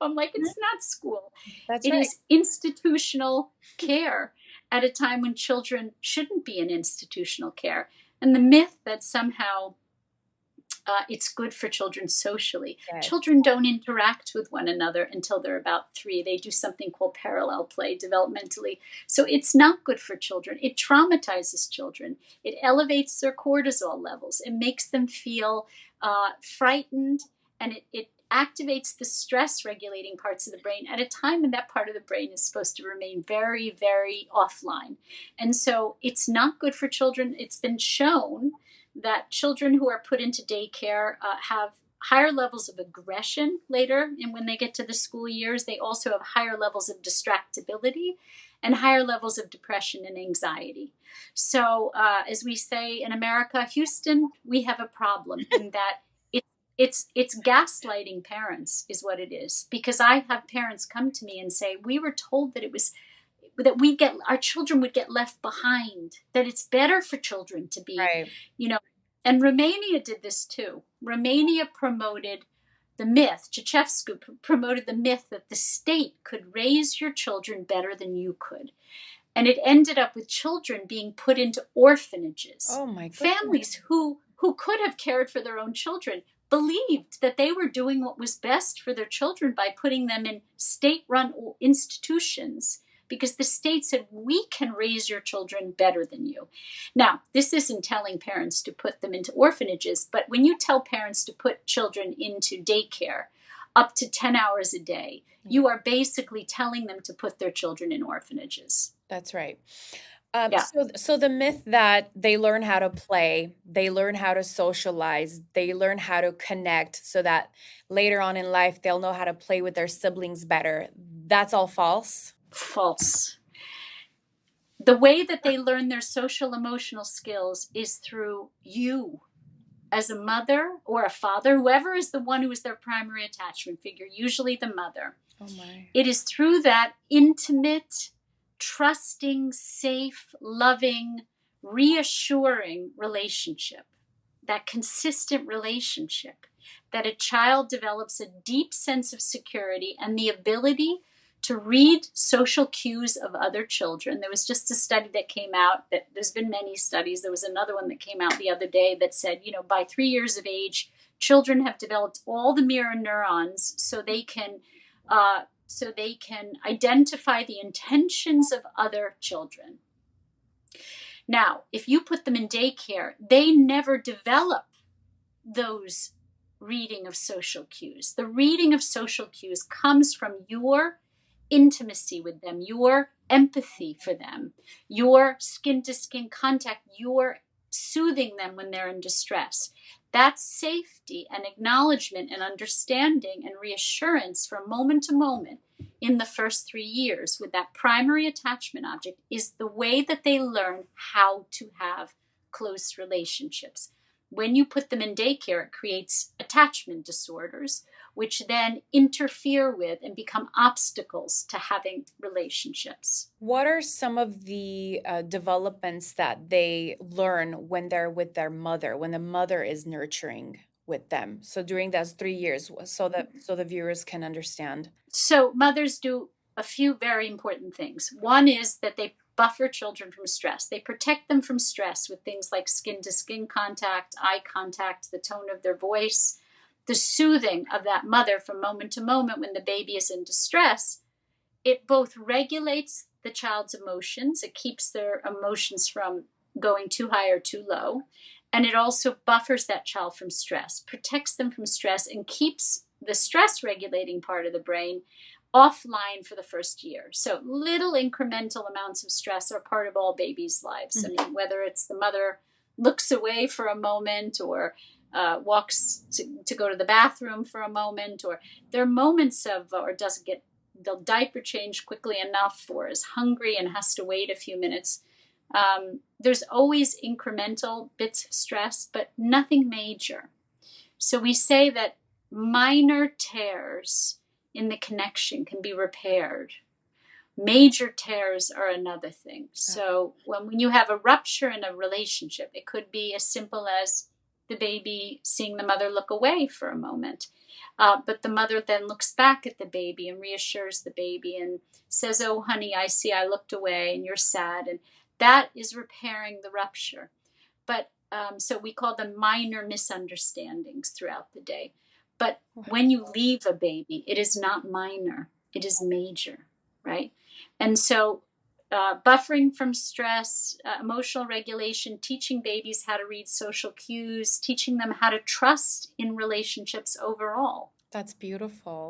I'm like, it's not school. That's It right. is institutional care at a time when children shouldn't be in institutional care. And the myth that somehow it's good for children socially. Yes. Children don't interact with one another until they're about 3. They do something called parallel play developmentally. So it's not good for children. It traumatizes children. It elevates their cortisol levels. It makes them feel frightened, and it activates the stress regulating parts of the brain at a time when that part of the brain is supposed to remain very, very offline. And so it's not good for children. It's been shown that children who are put into daycare have higher levels of aggression later, and when they get to the school years, they also have higher levels of distractibility and higher levels of depression and anxiety. So, as we say in America, Houston, we have a problem in that it's gaslighting parents is what it is. Because I have parents come to me and say, we were told that it was that we get our children would get left behind, that it's better for children to be, Right. you know. And Romania did this too. Romania promoted the myth, Ceausescu promoted the myth that the state could raise your children better than you could. And it ended up with children being put into orphanages. Oh my goodness. Families who could have cared for their own children believed that they were doing what was best for their children by putting them in state-run institutions, because the state said, we can raise your children better than you. Now, this isn't telling parents to put them into orphanages, but when you tell parents to put children into daycare up to 10 hours a day, you are basically telling them to put their children in orphanages. That's right. Yeah. So the myth that they learn how to play, they learn how to socialize, they learn how to connect so that later on in life they'll know how to play with their siblings better. That's all false. False. The way that they learn their social emotional skills is through you as a mother or a father, whoever is the one who is their primary attachment figure, usually the mother. Oh my. It is through that intimate, trusting, safe, loving, reassuring relationship, that consistent relationship, that a child develops a deep sense of security and the ability to read social cues of other children. There was just a study that came out, that there's been many studies. There was another one that came out the other day that said, by 3 years of age, children have developed all the mirror neurons so they can identify the intentions of other children. Now, if you put them in daycare, they never develop those reading of social cues. The reading of social cues comes from your intimacy with them, your empathy for them, your skin to skin contact, your soothing them when they're in distress. That safety and acknowledgement and understanding and reassurance from moment to moment in the first 3 years with that primary attachment object is the way that they learn how to have close relationships. When you put them in daycare, it creates attachment disorders, which then interfere with and become obstacles to having relationships. What are some of the developments that they learn when they're with their mother, when the mother is nurturing with them? So during those 3 years, so the viewers can understand. So mothers do a few very important things. One is that they buffer children from stress. They protect them from stress with things like skin to skin contact, eye contact, the tone of their voice, the soothing of that mother from moment to moment when the baby is in distress. It both regulates the child's emotions, it keeps their emotions from going too high or too low, and it also buffers that child from stress, protects them from stress, and keeps the stress regulating part of the brain offline for the first year. So little incremental amounts of stress are part of all babies' lives. I mean, whether it's the mother looks away for a moment or walks to go to the bathroom for a moment, or there are moments of, or doesn't get the diaper changed quickly enough, or is hungry and has to wait a few minutes. There's always incremental bits of stress, but nothing major. So we say that minor tears in the connection can be repaired. Major tears are another thing. So when you have a rupture in a relationship, it could be as simple as the baby seeing the mother look away for a moment. But the mother then looks back at the baby and reassures the baby and says, "Oh, honey, I see I looked away and you're sad." And that is repairing the rupture. But so we call them minor misunderstandings throughout the day. But when you leave a baby, it is not minor, it is major, right? And so buffering from stress, emotional regulation, teaching babies how to read social cues, teaching them how to trust in relationships overall. That's beautiful.